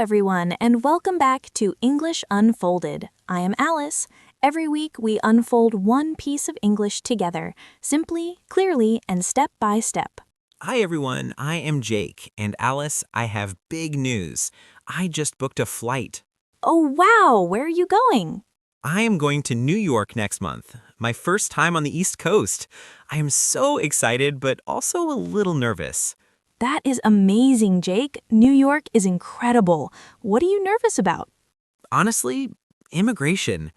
everyone, and welcome back to English Unfolded. I am Alice. Every week, we unfold one piece of English together, simply, clearly, and step by step. Hi everyone, I am Jake, and Alice, I have big news. I just booked a flight. Oh, wow, where are you going? I am going to New York next month, my first time on the East Coast. I am so excited, but also a little nervous. That is amazing, Jake. New York is incredible. What are you nervous about? Honestly, immigration.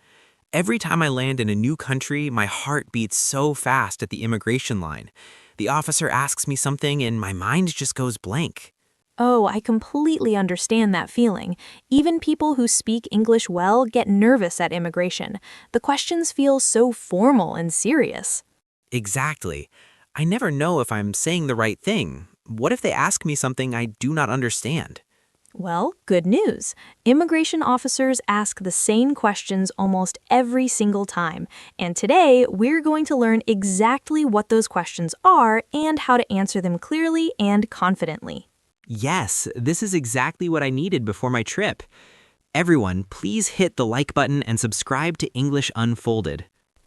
Every time I land in a new country, my heart beats so fast at the immigration line. The officer asks me something and my mind just goes blank. Oh, I completely understand that feeling. Even people who speak English well get nervous at immigration. The questions feel so formal and serious. Exactly. I never know if I'm saying the right thing. What if they ask me something I do not understand? Well, good news. Immigration officers ask the same questions almost every single time. And today, we're going to learn exactly what those questions are and how to answer them clearly and confidently. Yes, this is exactly what I needed before my trip. Everyone, please hit the like button and subscribe to English Unfolded.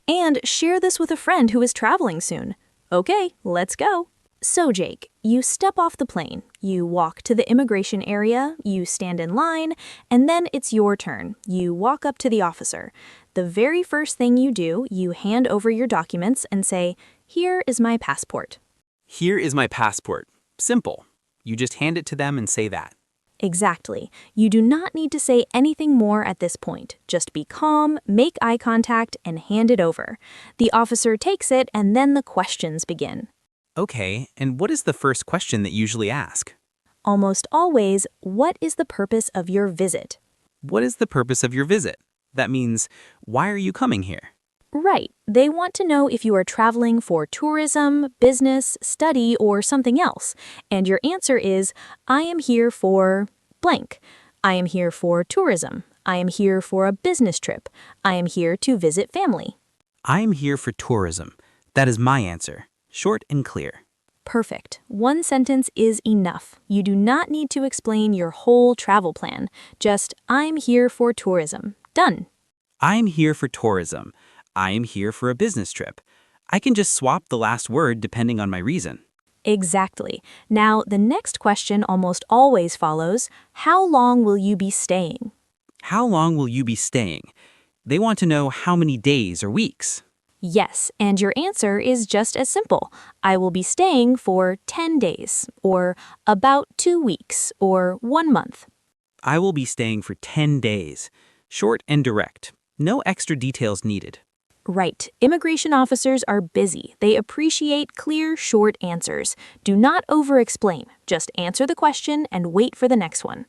And share this with a friend who is traveling soon. Okay, let's go. So, Jake, you step off the plane, you walk to the immigration area, you stand in line, and then it's your turn. You walk up to the officer. The very first thing you do, you hand over your documents and say, "Here is my passport." Here is my passport. Simple. You just hand it to them and say that. Exactly. You do not need to say anything more at this point. Just be calm, make eye contact, and hand it over. The officer takes it, and then the questions begin. Okay, and what is the first question that you usually ask? Almost always, what is the purpose of your visit? What is the purpose of your visit? That means, why are you coming here? Right. They want to know if you are traveling for tourism, business, study, or something else. And your answer is, I am here for blank. I am here for tourism. I am here for a business trip. I am here to visit family. I am here for tourism. That is my answer. Short and clear. Perfect. One sentence is enough. You do not need to explain your whole travel plan. Just, I'm here for tourism. Done. I am here for tourism. I am here for a business trip. I can just swap the last word depending on my reason. Exactly. Now, the next question almost always follows, how long will you be staying? How long will you be staying? They want to know how many days or weeks. Yes, and your answer is just as simple. I will be staying for 10 days, or about 2 weeks, or 1 month. I will be staying for 10 days. Short and direct. No extra details needed. Right. Immigration officers are busy. They appreciate clear, short answers. Do not over-explain. Just answer the question and wait for the next one.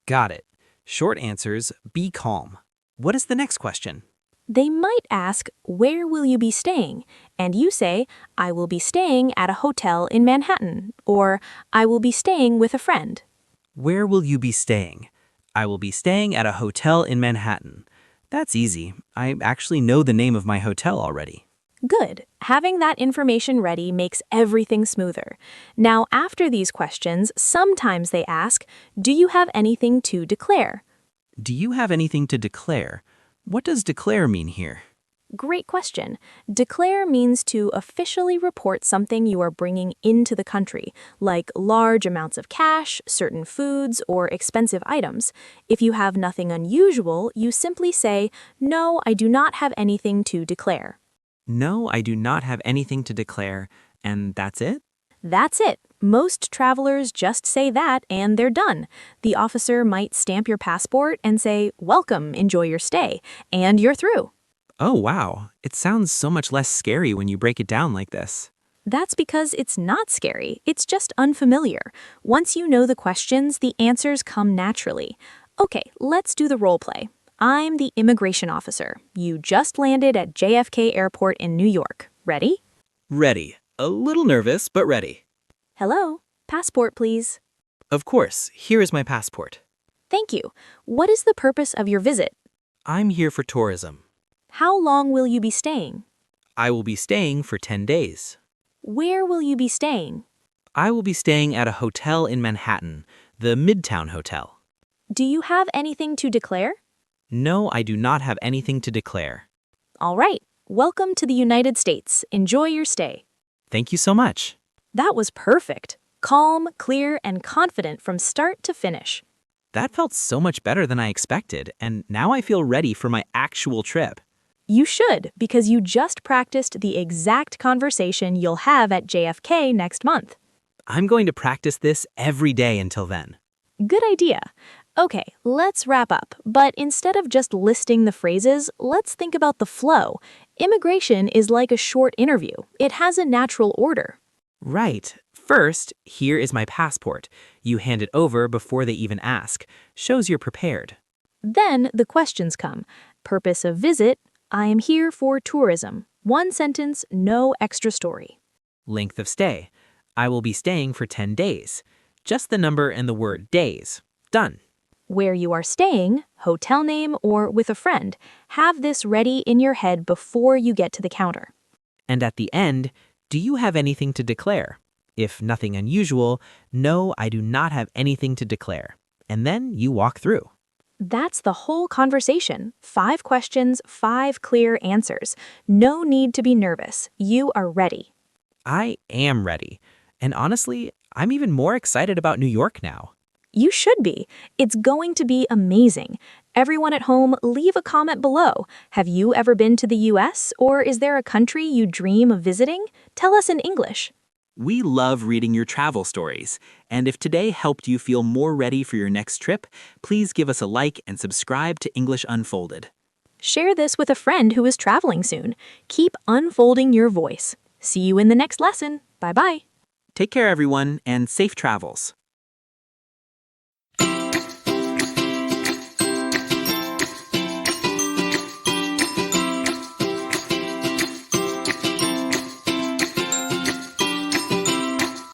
Got it. Short answers, be calm. What is the next question? They might ask, where will you be staying? And you say, I will be staying at a hotel in Manhattan, or I will be staying with a friend. Where will you be staying? I will be staying at a hotel in Manhattan. That's easy. I actually know the name of my hotel already. Good. Having that information ready makes everything smoother. Now, after these questions, sometimes they ask, do you have anything to declare? Do you have anything to declare? What does declare mean here? Great question. Declare means to officially report something you are bringing into the country, like large amounts of cash, certain foods, or expensive items. If you have nothing unusual, you simply say, no, I do not have anything to declare. No, I do not have anything to declare, and that's it? That's it. Most travelers just say that and they're done. The officer might stamp your passport and say, welcome, enjoy your stay, and you're through. Oh wow, it sounds so much less scary when you break it down like this. That's because it's not scary, it's just unfamiliar. Once you know the questions, the answers come naturally. Okay, let's do the role play. I'm the immigration officer. You just landed at JFK Airport in New York. Ready? Ready. A little nervous, but ready. Hello. Passport, please. Of course, here is my passport. Thank you. What is the purpose of your visit? I'm here for tourism. How long will you be staying? I will be staying for 10 days. Where will you be staying? I will be staying at a hotel in Manhattan, the Midtown Hotel. Do you have anything to declare? No, I do not have anything to declare. All right. Welcome to the United States. Enjoy your stay. Thank you so much. That was perfect. Calm, clear, and confident from start to finish. That felt so much better than I expected, and now I feel ready for my actual trip. You should, because you just practiced the exact conversation you'll have at JFK next month. I'm going to practice this every day until then. Good idea. Okay, let's wrap up. But instead of just listing the phrases, let's think about the flow. Immigration is like a short interview. It has a natural order. Right. First, here is my passport. You hand it over before they even ask. Shows you're prepared. Then the questions come. Purpose of visit: I am here for tourism. One sentence, no extra story. Length of stay: I will be staying for 10 days. Just the number and the word days. Done. Where you are staying, hotel name, or with a friend. Have this ready in your head before you get to the counter. And at the end, do you have anything to declare? If nothing unusual, no, I do not have anything to declare. And then you walk through. That's the whole conversation. 5 questions, 5 clear answers. No need to be nervous. You are ready. I am ready. And honestly, I'm even more excited about New York now. You should be. It's going to be amazing. Everyone at home, leave a comment below. Have you ever been to the US, or is there a country you dream of visiting? Tell us in English. We love reading your travel stories, and if today helped you feel more ready for your next trip, please give us a like and subscribe to English Unfolded. Share this with a friend who is traveling soon. Keep unfolding your voice. See you in the next lesson. Bye-bye. Take care, everyone, and safe travels.